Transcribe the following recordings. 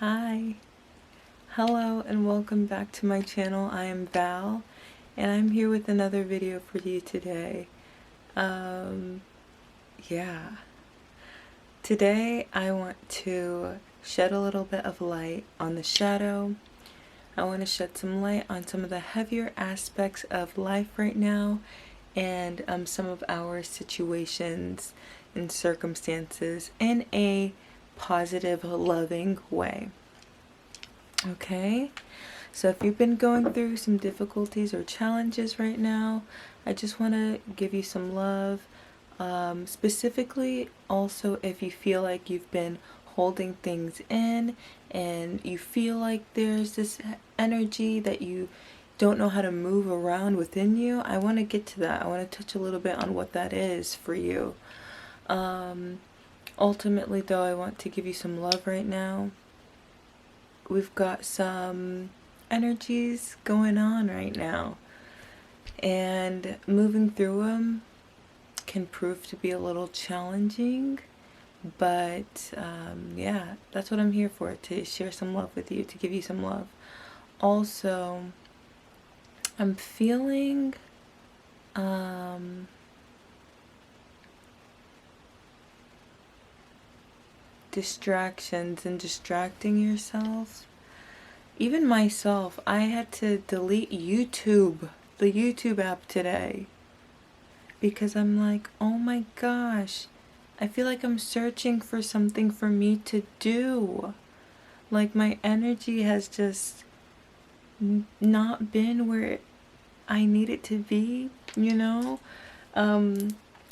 Hi, hello and welcome back to my channel. I am Val and I'm here with another video for you today. Yeah. Today I want to shed a little bit of light on the shadow. I want to shed some light on some of the heavier aspects of life right now and some of our situations and circumstances in a positive, loving way. Okay, so if you've been going through some difficulties or challenges right now, I just want to give you some love. Specifically, also if you feel like you've been holding things in and you feel like there's this energy that you don't know how to move around within you, I want to get to that. I want to touch a little bit on what that is for you. Ultimately, though, I want to give you some love right now. We've got some energies going on right now, and moving through them can prove to be a little challenging, but yeah, that's what I'm here for, to share some love with you, to give you some love. Also, I'm feeling distractions and distracting yourselves. Even myself, I had to delete YouTube, the YouTube app today, because I'm like, oh my gosh, I feel like I'm searching for something for me to do. Like my energy has just not been where I need it to be, you know?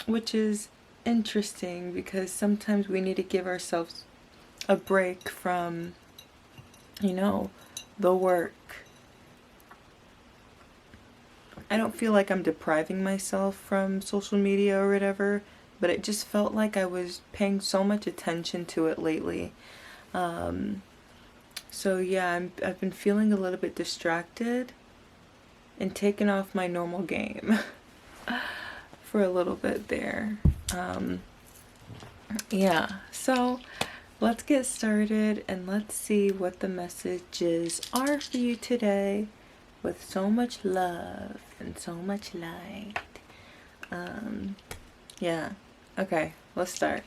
Which is interesting because sometimes we need to give ourselves a break from, you know, the work. I don't feel like I'm depriving myself from social media or whatever, but it just felt like I was paying so much attention to it lately. So yeah, I've been feeling a little bit distracted and taken off my normal game for a little bit there. Yeah, so let's get started and let's see what the messages are for you today, with so much love and so much light. Yeah, okay, let's start.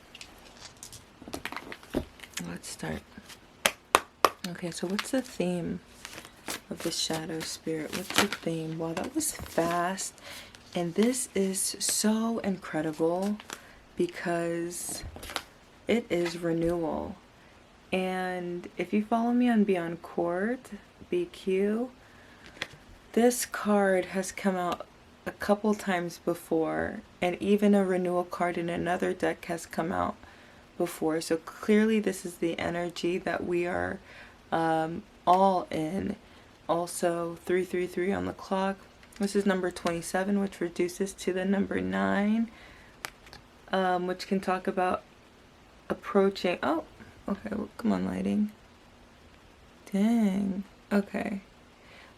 Okay, so what's the theme of the shadow spirit? What's the theme? Wow, that was fast. And this is so incredible because it is renewal. And if you follow me on Beyond Quartz, BQ, this card has come out a couple times before, and even a renewal card in another deck has come out before. So clearly this is the energy that we are all in. Also 333 on the clock. This is number 27, which reduces to the number 9, which can talk about approaching. Oh, okay, well, come on, lighting. Dang. Okay.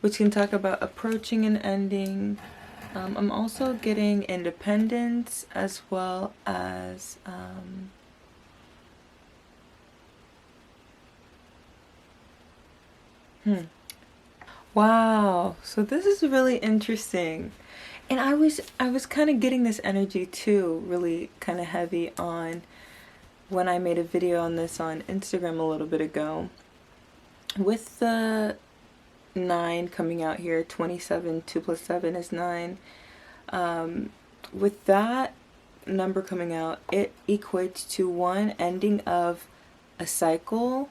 Which can talk about approaching and ending. I'm also getting independence as well as Wow, so this is really interesting. And I was kind of getting this energy too, really kind of heavy on when I made a video on this on Instagram a little bit ago. With the 9 coming out here, 27, 2 plus 7 is 9. With that number coming out, it equates to one ending of a cycle.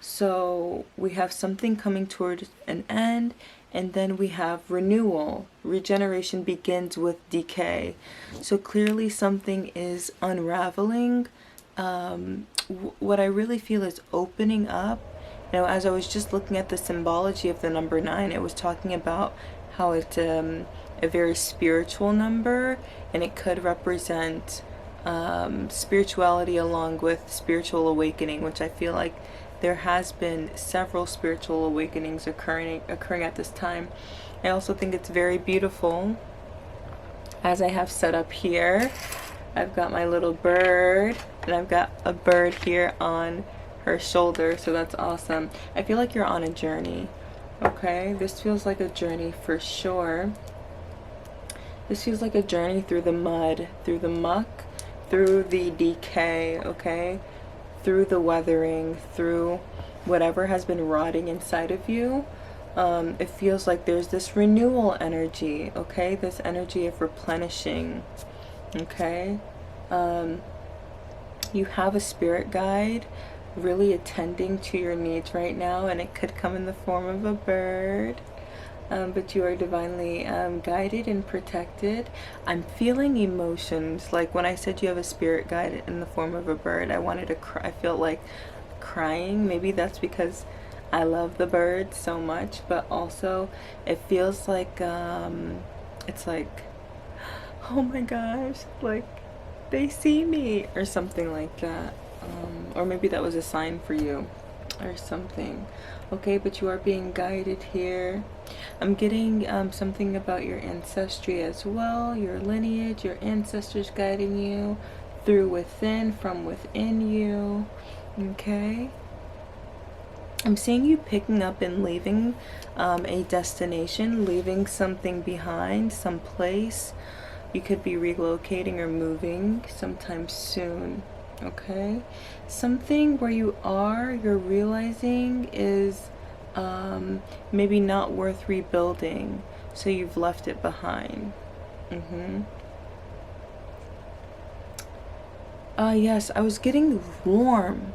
So we have something coming toward an end, and then we have renewal. Regeneration begins with decay. So clearly something is unraveling. What I really feel is opening up. You know, as I was just looking at the symbology of the number 9, it was talking about how it's a very spiritual number, and it could represent spirituality along with spiritual awakening, which I feel like there has been several spiritual awakenings occurring at this time. I also think it's very beautiful, as I have set up here. I've got my little bird, and I've got a bird here on her shoulder, so that's awesome. I feel like you're on a journey. Okay, this feels like a journey for sure. This feels like a journey through the mud, through the muck, through the decay, okay? Through the weathering, through whatever has been rotting inside of you. It feels like there's this renewal energy, okay? This energy of replenishing, okay? You have a spirit guide really attending to your needs right now, and it could come in the form of a bird, but you are divinely guided and protected. I'm feeling emotions, like when I said you have a spirit guide in the form of a bird, I wanted to cry. I feel like crying. Maybe that's because I love the birds so much, but also it feels like it's like, oh my gosh, like they see me, or something like that. Or maybe that was a sign for you or something. Okay, but you are being guided here. I'm getting something about your ancestry as well, your lineage, your ancestors guiding you through within, from within you. Okay, I'm seeing you picking up and leaving a destination, leaving something behind, some place. You could be relocating or moving sometime soon. Okay, something where you are, you're realizing is maybe not worth rebuilding, so you've left it behind. Yes, I was getting warm,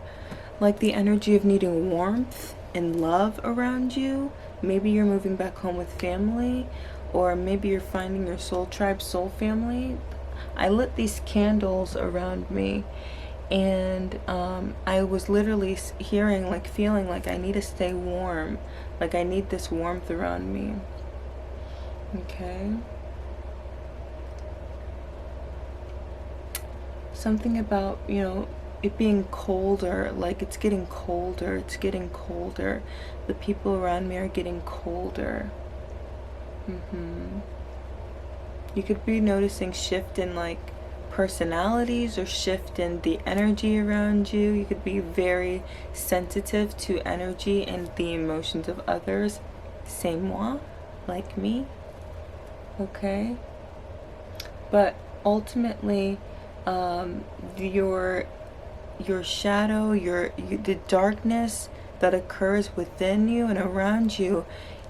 like the energy of needing warmth and love around you. Maybe you're moving back home with family, or maybe you're finding your soul tribe, soul family. I lit these candles around me, and I was literally hearing, like, feeling like I need to stay warm, like I need this warmth around me. Okay, something about, you know, it being colder, like it's getting colder, it's getting colder. The people around me are getting colder. You could be noticing shift in like personalities, or shift in the energy around you. You could be very sensitive to energy and the emotions of others. C'est moi, like me. Okay, but ultimately your shadow, the darkness that occurs within you and around you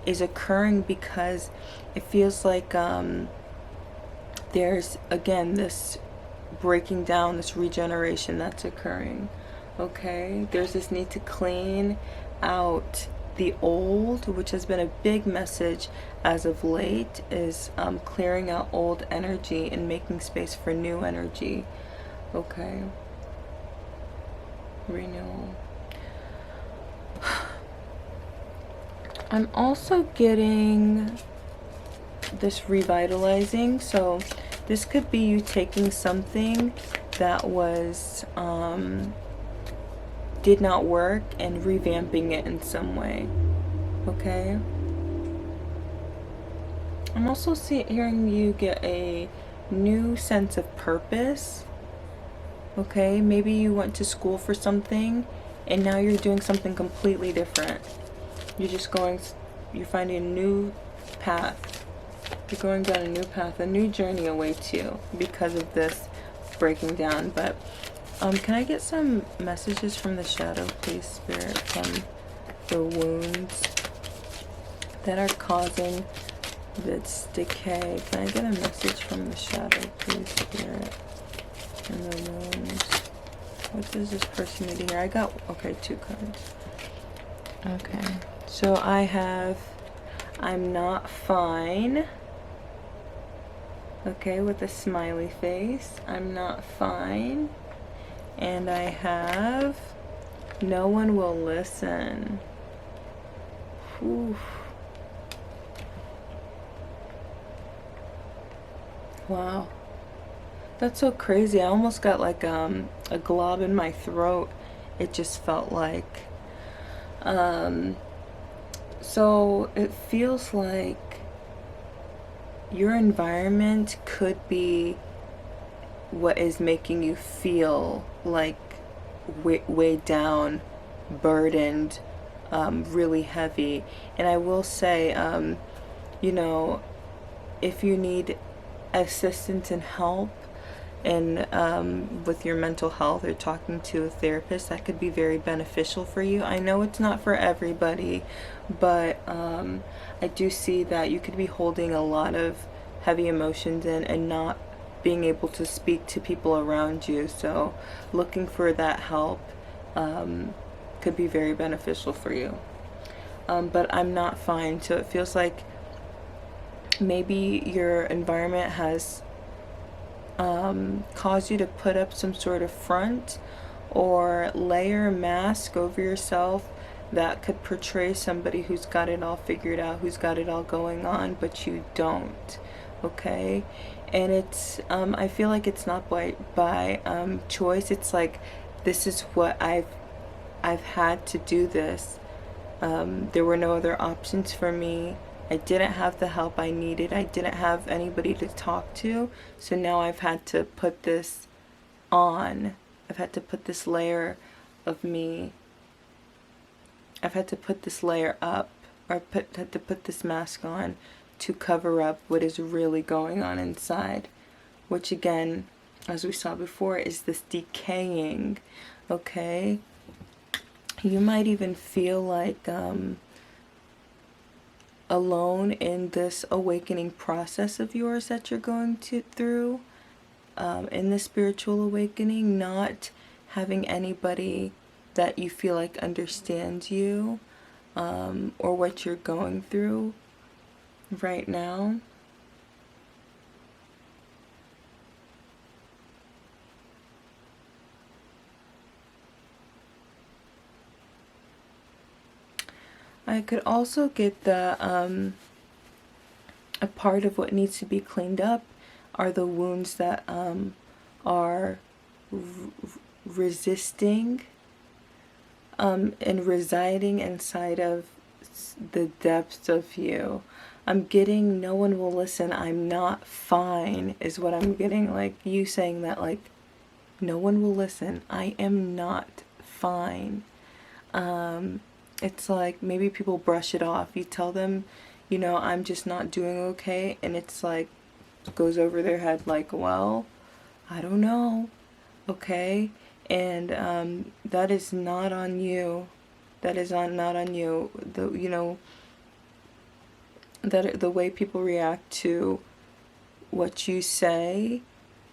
is occurring because it feels like there's again this breaking down, this regeneration that's occurring. Okay, there's this need to clean out the old, which has been a big message as of late, is clearing out old energy and making space for new energy. Okay, renewal. I'm also getting this revitalizing, so this could be you taking something that was did not work and revamping it in some way. Okay, I'm also hearing you get a new sense of purpose. Okay, maybe you went to school for something and now you're doing something completely different. You're finding a new path. You're going down a new path, a new journey awaits you because of this breaking down. But can I get some messages from the shadow, please, Spirit, from the wounds that are causing this decay? Can I get a message from the shadow, please, Spirit, and the wounds? What does this person need to hear? I got, okay, 2 cards. Okay, so I have, I'm not fine. Okay, with a smiley face. I'm not fine. And I have, no one will listen. Oof. Wow. That's so crazy. I almost got like a glob in my throat. It just felt like. So it feels like your environment could be what is making you feel like weighed down burdened, really heavy. And I will say, you know, if you need assistance and help and with your mental health or talking to a therapist, that could be very beneficial for you. I know it's not for everybody, but I do see that you could be holding a lot of heavy emotions in and not being able to speak to people around you. So looking for that help could be very beneficial for you. But I'm not fine, so it feels like maybe your environment has cause you to put up some sort of front or layer a mask over yourself that could portray somebody who's got it all figured out, who's got it all going on, but you don't. Okay? And it's I feel like it's not by choice. It's like, this is what I've had to do this. There were no other options for me. I didn't have the help I needed. I didn't have anybody to talk to. So now I've had to put this on. I've had to put this layer of me. I've had to put this layer up, or had to put this mask on to cover up what is really going on inside. Which again, as we saw before, is this decaying. Okay? You might even feel like alone in this awakening process of yours that you're going through, in this spiritual awakening, not having anybody that you feel like understands you, or what you're going through right now. I could also get the a part of what needs to be cleaned up are the wounds that are resisting and residing inside of the depths of you. I'm getting no one will listen, I'm not fine, is what I'm getting. Like you saying that, like, no one will listen, I am not fine. It's like maybe people brush it off. You tell them, you know, I'm just not doing okay, and it's like, goes over their head like, well, I don't know, okay? And that is not on you. That is not on you. You know, that the way people react to what you say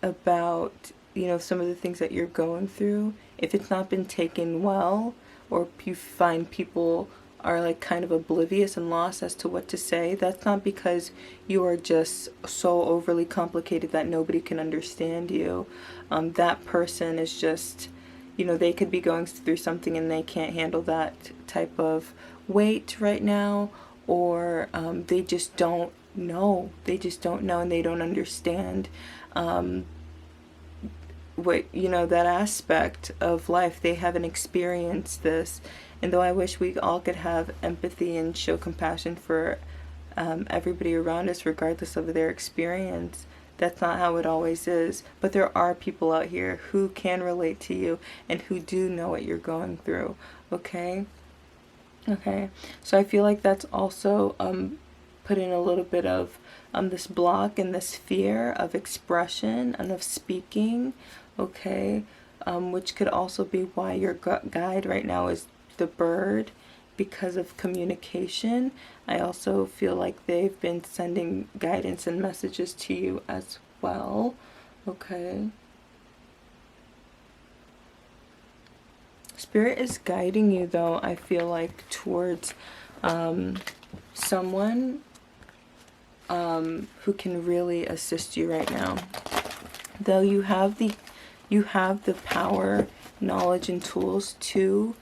about, you know, some of the things that you're going through, if it's not been taken well, or you find people are like kind of oblivious and lost as to what to say, that's not because you are just so overly complicated that nobody can understand you. That person is just, you know, they could be going through something and they can't handle that type of weight right now, or they just don't know. They just don't know, and they don't understand what, you know, that aspect of life. They haven't experienced this. And though I wish we all could have empathy and show compassion for everybody around us regardless of their experience, that's not how it always is. But there are people out here who can relate to you and who do know what you're going through. Okay? Okay. So I feel like that's also putting a little bit of this block and this fear of expression and of speaking. Okay? Which could also be why your guide right now is the bird, because of communication. I also feel like they've been sending guidance and messages to you as well. Okay. Spirit is guiding you, though, I feel like, towards someone who can really assist you right now. Though you have the power, knowledge, and tools to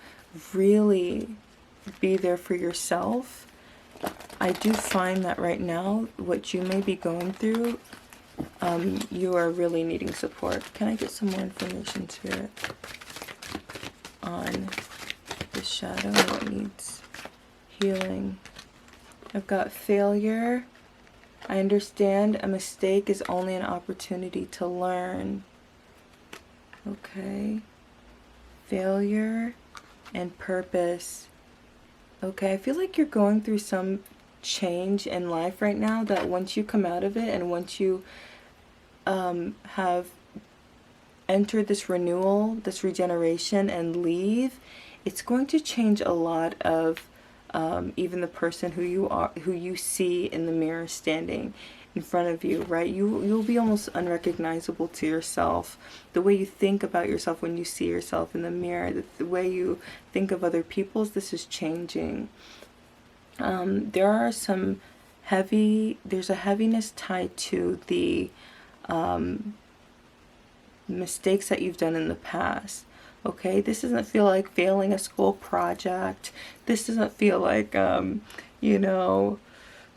really be there for yourself, I do find that right now, what you may be going through, you are really needing support. Can I get some more information, Spirit, on the shadow, what needs healing? I've got failure. I understand a mistake is only an opportunity to learn. Okay. Failure. and purpose. Okay, I feel like you're going through some change in life right now, that once you come out of it and once you have entered this renewal, this regeneration, and leave, it's going to change a lot of even the person who you are, who you see in the mirror standing in front of you, right? You'll be almost unrecognizable to yourself. The way you think about yourself when you see yourself in the mirror, the way you think of other people's, this is changing. There are some there's a heaviness tied to the mistakes that you've done in the past. Okay, this doesn't feel like failing a school project. This doesn't feel like, you know,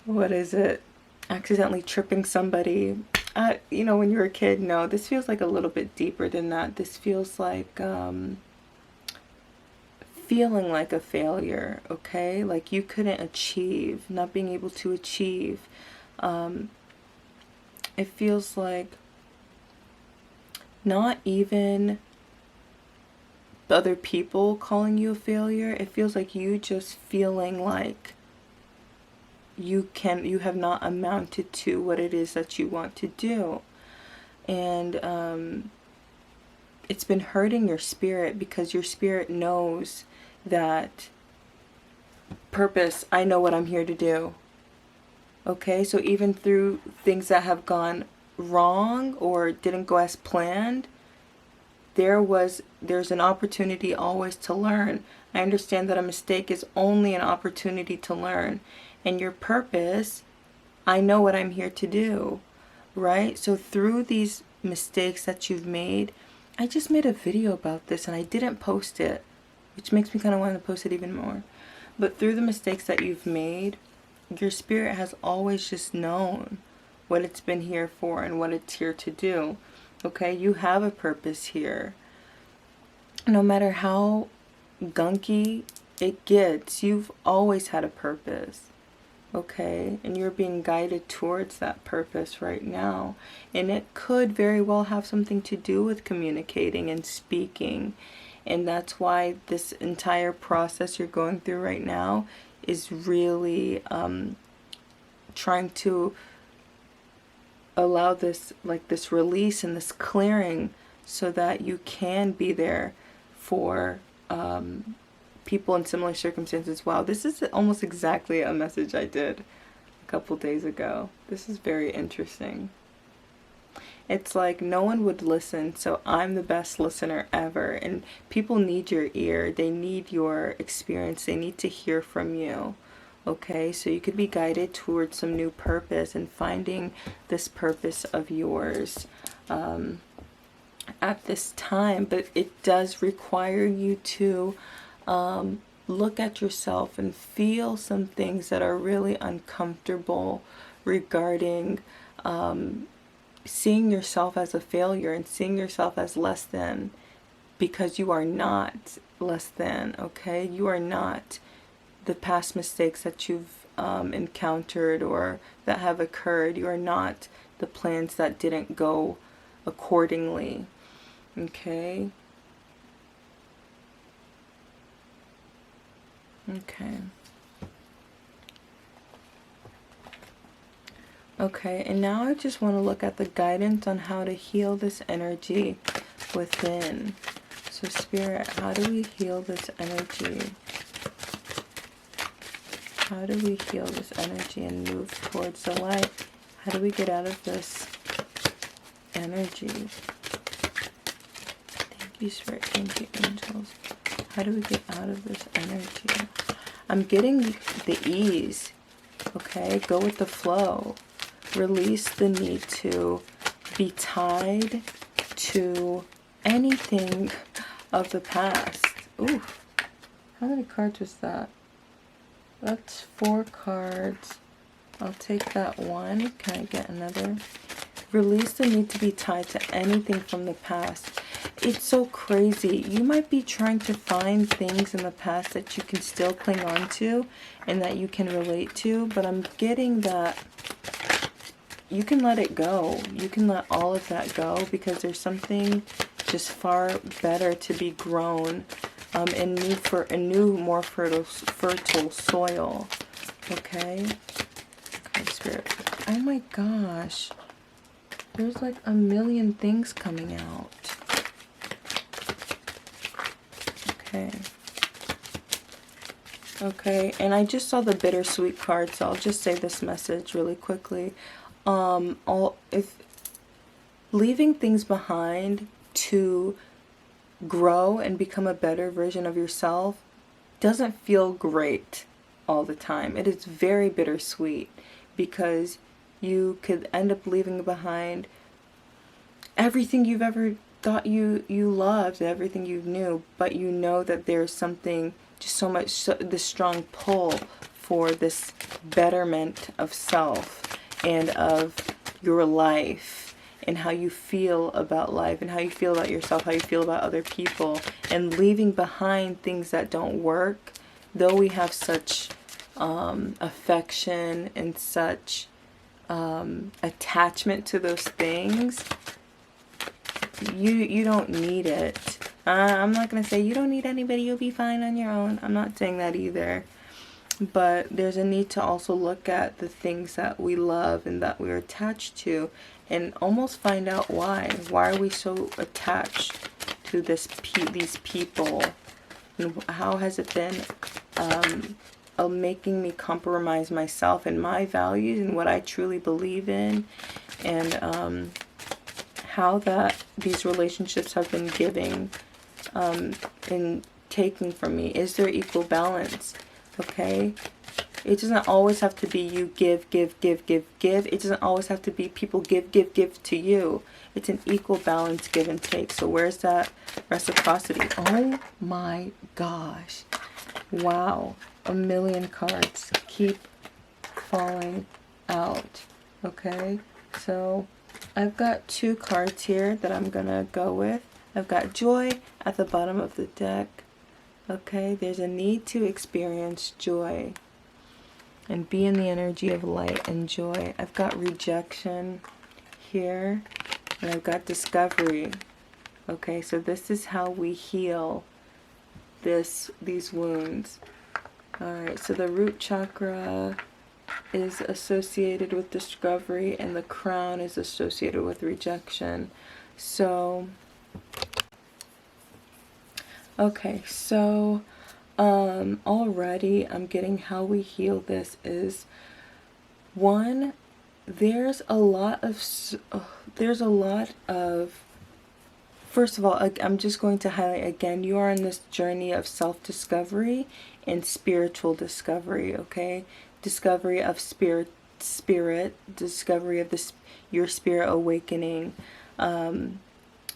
what is it? Accidentally tripping somebody. You know, when you're a kid, no, this feels like a little bit deeper than that. This feels like feeling like a failure, okay? Like you couldn't achieve, not being able to achieve. It feels like not even other people calling you a failure. It feels like you just feeling like you have not amounted to what it is that you want to do. And it's been hurting your spirit, because your spirit knows that purpose, I know what I'm here to do. Okay, so even through things that have gone wrong or didn't go as planned, there's an opportunity always to learn. I understand that a mistake is only an opportunity to learn. And your purpose, I know what I'm here to do, right? So through these mistakes that you've made, I just made a video about this and I didn't post it, which makes me kind of want to post it even more. But through the mistakes that you've made, your spirit has always just known what it's been here for and what it's here to do. Okay, you have a purpose here. No matter how gunky it gets, you've always had a purpose. Okay, and you're being guided towards that purpose right now. And it could very well have something to do with communicating and speaking. And that's why this entire process you're going through right now is really trying to allow this, like this release and this clearing, so that you can be there for people in similar circumstances. Wow, this is almost exactly a message I did a couple days ago. This is very interesting. It's like no one would listen, so I'm the best listener ever. And people need your ear. They need your experience. They need to hear from you. Okay, so you could be guided towards some new purpose and finding this purpose of yours at this time. But it does require you to look at yourself and feel some things that are really uncomfortable regarding seeing yourself as a failure and seeing yourself as less than, because you are not less than, okay? You are not the past mistakes that you've encountered or that have occurred. You are not the plans that didn't go accordingly, okay? Okay. Okay, and now I just want to look at the guidance on how to heal this energy within. So Spirit, how do we heal this energy? How do we heal this energy and move towards the light? How do we get out of this energy? Thank you, Spirit. Thank you, angels. How do we get out of this energy? I'm getting the ease. Okay, go with the flow. Release the need to be tied to anything of the past. Ooh, how many cards was that? That's 4 cards. I'll take that one. Can I get another? Release the need to be tied to anything from the past. It's so crazy. You might be trying to find things in the past that you can still cling on to and that you can relate to, but I'm getting that you can let it go. You can let all of that go, because there's something just far better to be grown in need for a new, more fertile soil. Okay? Okay, Spirit. Oh my gosh. There's like a million things coming out. Okay. Okay, and I just saw the bittersweet card, so I'll just say this message really quickly. If leaving things behind to grow and become a better version of yourself doesn't feel great all the time. It is very bittersweet because you could end up leaving behind everything you've ever thought you loved, everything you knew, but you know that there's something, just so much, this strong pull for this betterment of self and of your life and how you feel about life and how you feel about yourself, how you feel about other people, and leaving behind things that don't work. Though we have such affection and such attachment to those things, you don't need it. I'm not going to say you don't need anybody, you'll be fine on your own. I'm not saying that either. But there's a need to also look at the things that we love and that we're attached to and almost find out why. Why are we so attached to these people? And how has it been making me compromise myself and my values and what I truly believe in, and how that these relationships have been giving and taking from me. Is there equal balance? Okay, it doesn't always have to be you give. It doesn't always have to be people give to you. It's an equal balance, give and take. So where's that reciprocity? Oh my gosh. Wow. A million cards keep falling out. Okay, so I've got 2 cards here that I'm gonna go with. I've got joy at the bottom of the deck. Okay, there's a need to experience joy and be in the energy of light and joy. I've got rejection here, and I've got discovery. Okay, so this is how we heal these wounds. Alright, so the root chakra is associated with discovery, and the crown is associated with rejection. So okay, so already I'm getting how we heal this is, one, there's a lot of first of all, I'm just going to highlight again, you are on this journey of self-discovery and spiritual discovery, okay? Discovery of spirit, discovery of your spirit awakening.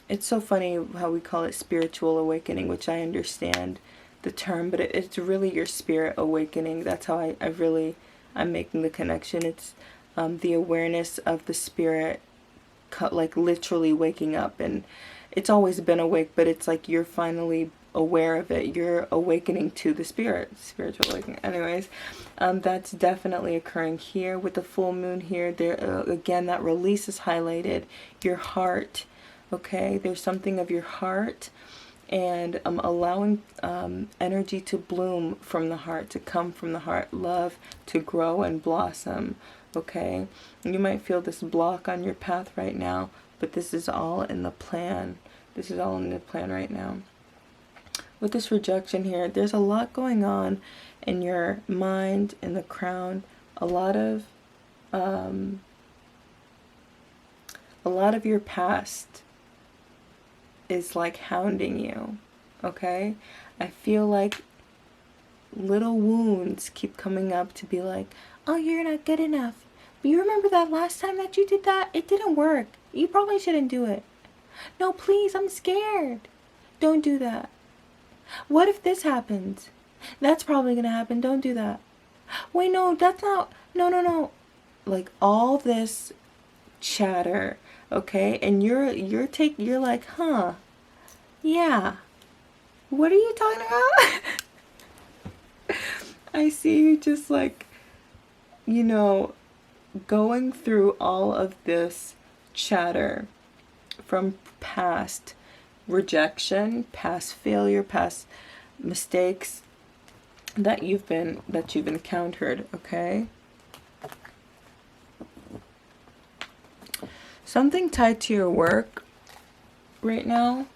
It's so funny how we call it spiritual awakening, which I understand the term, but it's really your spirit awakening. That's how I'm making the connection. It's the awareness of the spirit, like literally waking up. And it's always been awake, but it's like you're finally aware of it. You're awakening to the spiritual awakening. Anyways, that's definitely occurring here with the full moon here. There again, that release is highlighted. Your heart. Okay, there's something of your heart, and allowing energy to bloom from the heart, to come from the heart, love to grow and blossom. Okay, you might feel this block on your path right now, but this is all in the plan. This is all in the plan right now. With this rejection here, there's a lot going on in your mind, in the crown. A lot of your past is like hounding you. Okay, I feel like little wounds keep coming up to be like, oh, you're not good enough. But you remember that last time that you did that? It didn't work. You probably shouldn't do it. No, please, I'm scared. Don't do that. What if this happens? That's probably gonna happen. Don't do that. Wait, no, that's not. No. Like all this chatter, okay? And you're like, huh? Yeah. What are you talking about? I see you just like, going through all of this chatter from past rejection, past failure, past mistakes that you've encountered, okay? Something tied to your work right now.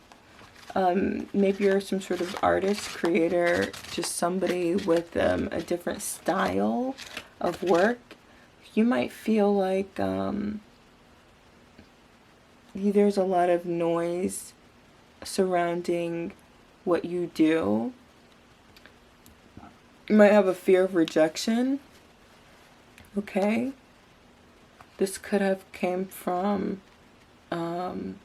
Maybe you're some sort of artist, creator, just somebody with a different style of work. You might feel like there's a lot of noise surrounding what you do. You might have a fear of rejection. Okay? This could have came from I'm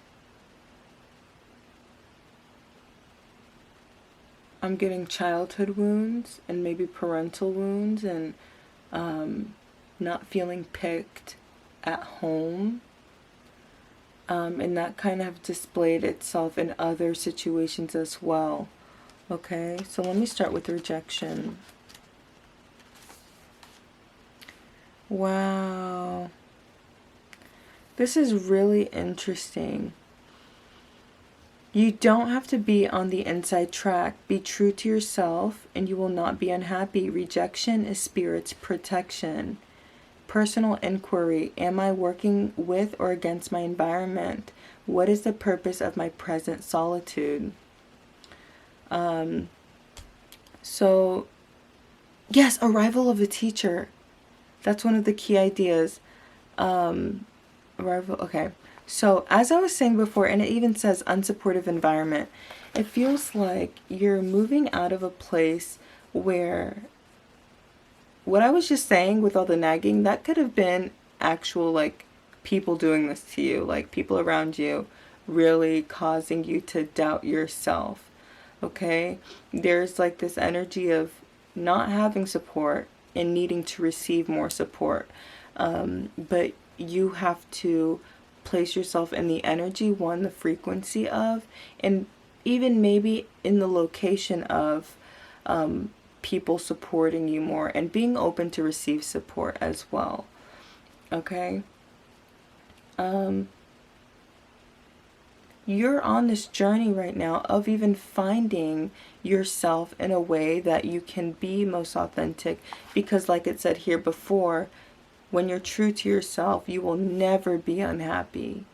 getting childhood wounds and maybe parental wounds, and not feeling picked at home. And that kind of displayed itself in other situations as well. Okay, so let me start with rejection. Wow. This is really interesting. You don't have to be on the inside track. Be true to yourself and you will not be unhappy. Rejection is spirit's protection. Personal inquiry. Am I working with or against my environment? What is the purpose of my present solitude? So, yes, arrival of a teacher. That's one of the key ideas. Arrival, okay. So, as I was saying before, and it even says unsupportive environment, it feels like you're moving out of a place where what I was just saying with all the nagging, that could have been actual, like, people doing this to you, like people around you really causing you to doubt yourself. Okay? There's like this energy of not having support and needing to receive more support. But you have to place yourself in the energy, one, the frequency of, and even maybe in the location of people supporting you more and being open to receive support as well. Okay? You're on this journey right now of even finding yourself in a way that you can be most authentic, because like it said here before, when you're true to yourself, you will never be unhappy.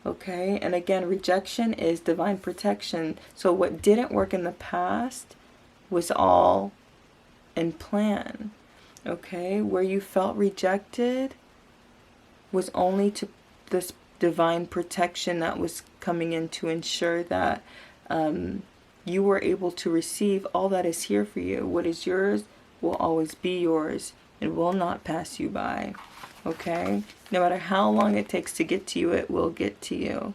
Okay? And again, rejection is divine protection. So what didn't work in the past was all in plan. Okay? Where you felt rejected was only to this divine protection that was coming in to ensure that you were able to receive all that is here for you. What is yours will always be yours. It will not pass you by. Okay? No matter how long it takes to get to you, it will get to you.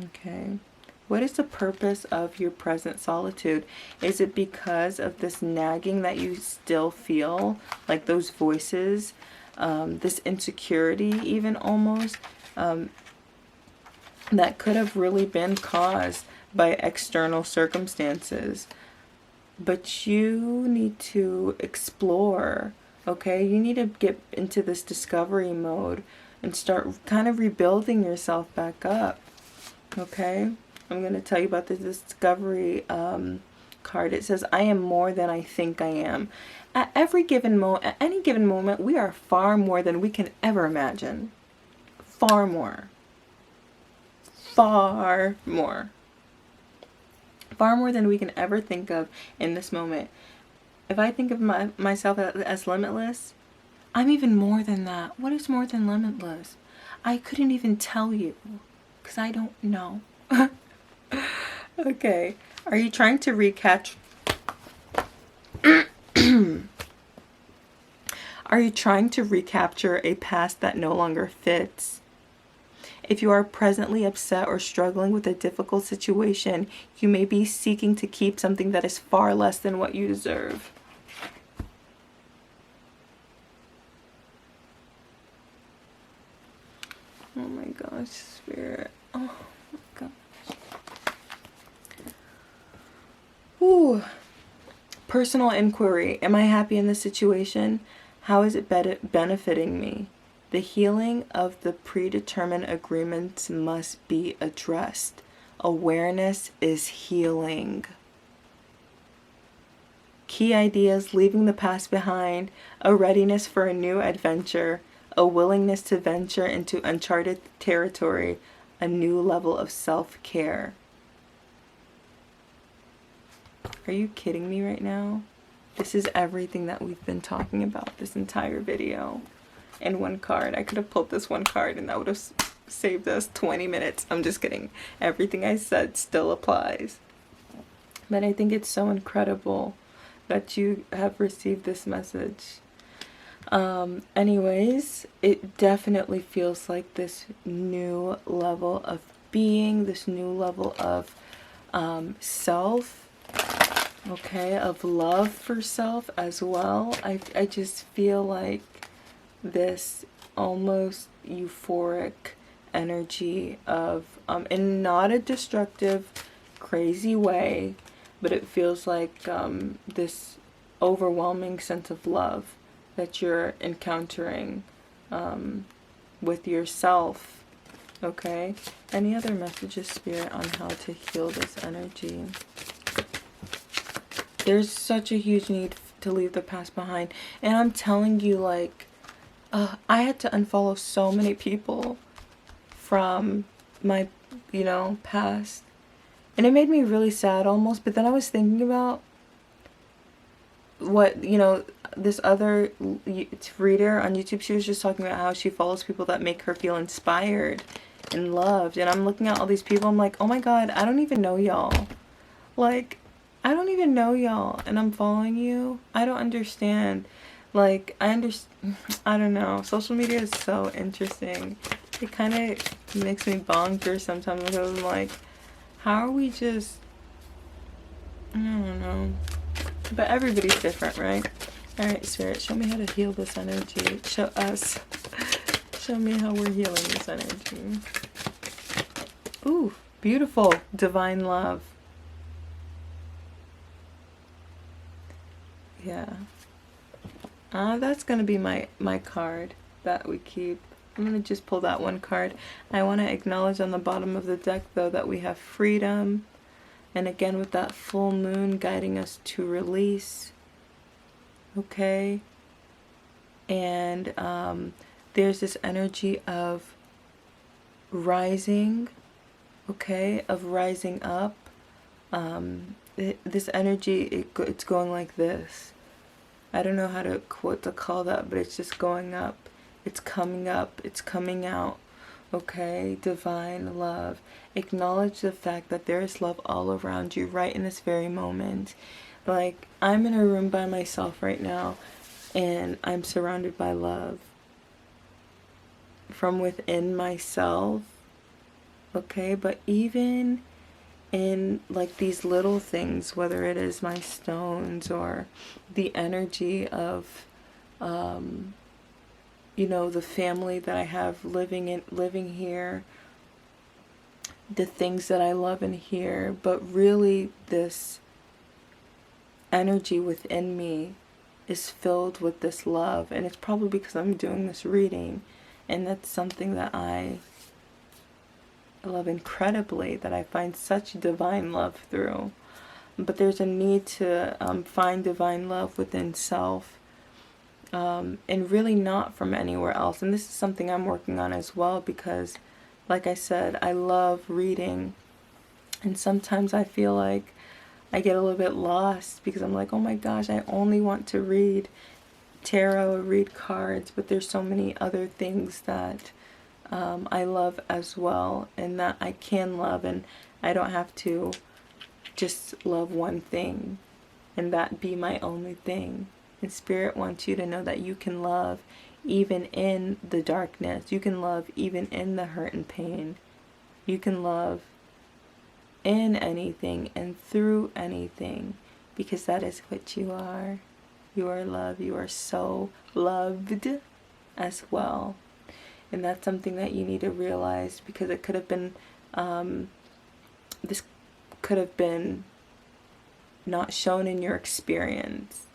Okay? What is the purpose of your present solitude? Is it because of this nagging that you still feel? Like those voices? This insecurity even almost? That could have really been caused by external circumstances. But you need to explore, okay? You need to get into this discovery mode and start kind of rebuilding yourself back up, okay? I'm going to tell you about the discovery card. It says, I am more than I think I am. At any given moment, we are far more than we can ever imagine. Far more. Far more. Far more than we can ever think of in this moment. If I think of myself as limitless, I'm even more than that. What is more than limitless? I couldn't even tell you because I don't know. Okay. Are you trying to recapture? Are you trying to recapture a past that no longer fits? If you are presently upset or struggling with a difficult situation, you may be seeking to keep something that is far less than what you deserve. Oh my gosh, Spirit. Oh my gosh. Ooh. Personal inquiry. Am I happy in this situation? How is it benefiting me? The healing of the predetermined agreements must be addressed. Awareness is healing. key ideas, leaving the past behind, a readiness for a new adventure, a willingness to venture into uncharted territory, a new level of self-care. Are you kidding me right now? This is everything that we've been talking about this entire video in one card. I could have pulled this one card and that would have saved us 20 minutes. I'm just kidding. Everything I said still applies. But I think it's so incredible that you have received this message. Anyways, it definitely feels like this new level of being, this new level of self, okay, of love for self as well. I just feel like this almost euphoric energy of, in not a destructive, crazy way, but it feels like this overwhelming sense of love that you're encountering with yourself. Okay? Any other messages, Spirit, on how to heal this energy? There's such a huge need to leave the past behind. And I'm telling you, like, I had to unfollow so many people from my, past. And it made me really sad almost. But then I was thinking about what, this other reader on YouTube, she was just talking about how she follows people that make her feel inspired and loved. And I'm looking at all these people, I'm like, oh my God, I don't even know y'all. Like, I don't even know y'all, and I'm following you. I don't understand. Like, I don't know. Social media is so interesting. It kind of makes me bonkers sometimes because I'm like, how are we just, I don't know. But everybody's different, right? Alright, Spirit, show me how to heal this energy. Show us. Show me how we're healing this energy. Ooh, beautiful. Divine love. Yeah. That's going to be my card that we keep. I'm going to just pull that one card. I want to acknowledge on the bottom of the deck, though, that we have freedom. And again, with that full moon guiding us to release. Okay? And there's this energy of rising. Okay? Of rising up. This energy, it's going like this. I don't know what to call that, but it's just going up. It's coming up. It's coming out. Okay? Divine love. Acknowledge the fact that there is love all around you right in this very moment. Like, I'm in a room by myself right now, and I'm surrounded by love from within myself. Okay? But even in like these little things, whether it is my stones or the energy of the family that I have living here, the things that I love in here, but really this energy within me is filled with this love. And it's probably because I'm doing this reading, and that's something that I love incredibly, that I find such divine love through. But there's a need to find divine love within self, and really not from anywhere else. And this is something I'm working on as well, because like I said, I love reading, and sometimes I feel like I get a little bit lost because I'm like, oh my gosh, I only want to read tarot or read cards, but there's so many other things that I love as well, and that I can love, and I don't have to just love one thing and that be my only thing. And Spirit wants you to know that you can love even in the darkness. You can love even in the hurt and pain. You can love in anything and through anything, because that is what you are. You are love. You are so loved as well. And that's something that you need to realize, because it could have been, this could have been not shown in your experience.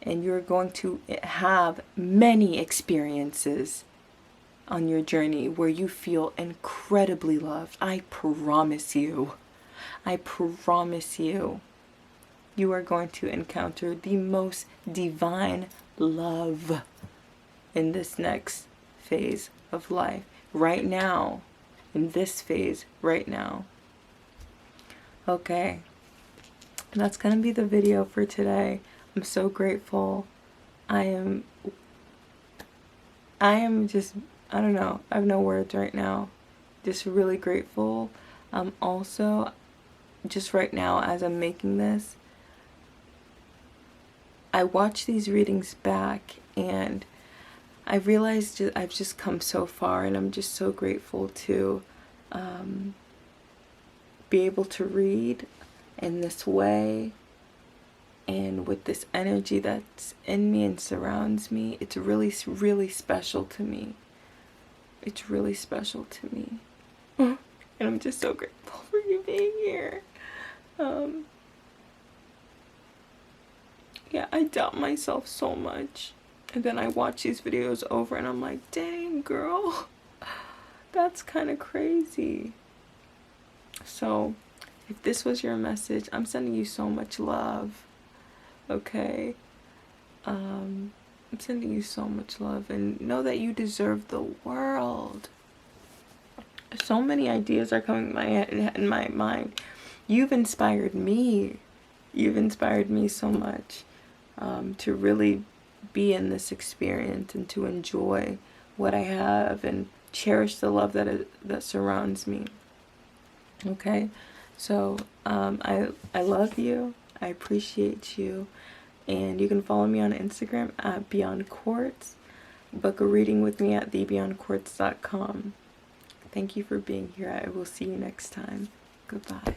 And you're going to have many experiences on your journey where you feel incredibly loved. I promise you. I promise you. you are going to encounter the most divine love in this next phase of life. Right now. In this phase. Right now. Okay. And that's going to be the video for today. I'm so grateful. I am just, I don't know. I have no words right now. Just really grateful. Also, just right now as I'm making this, I watch these readings back and I realized I've just come so far, and I'm just so grateful to be able to read in this way and with this energy that's in me and surrounds me. It's really, really special to me. It's really special to me. And I'm just so grateful for you being here. Yeah, I doubt myself so much. And then I watch these videos over and I'm like, dang, girl, that's kind of crazy. So, if this was your message, I'm sending you so much love. Okay? I'm sending you so much love. And know that you deserve the world. So many ideas are coming in my mind. You've inspired me. You've inspired me so much to really be in this experience and to enjoy what I have and cherish the love that surrounds me. Okay, so I love you. I appreciate you, and you can follow me on Instagram at beyondquartz. Book a reading with me at beyondquartz.com. Thank you for being here. I will see you next time. Goodbye.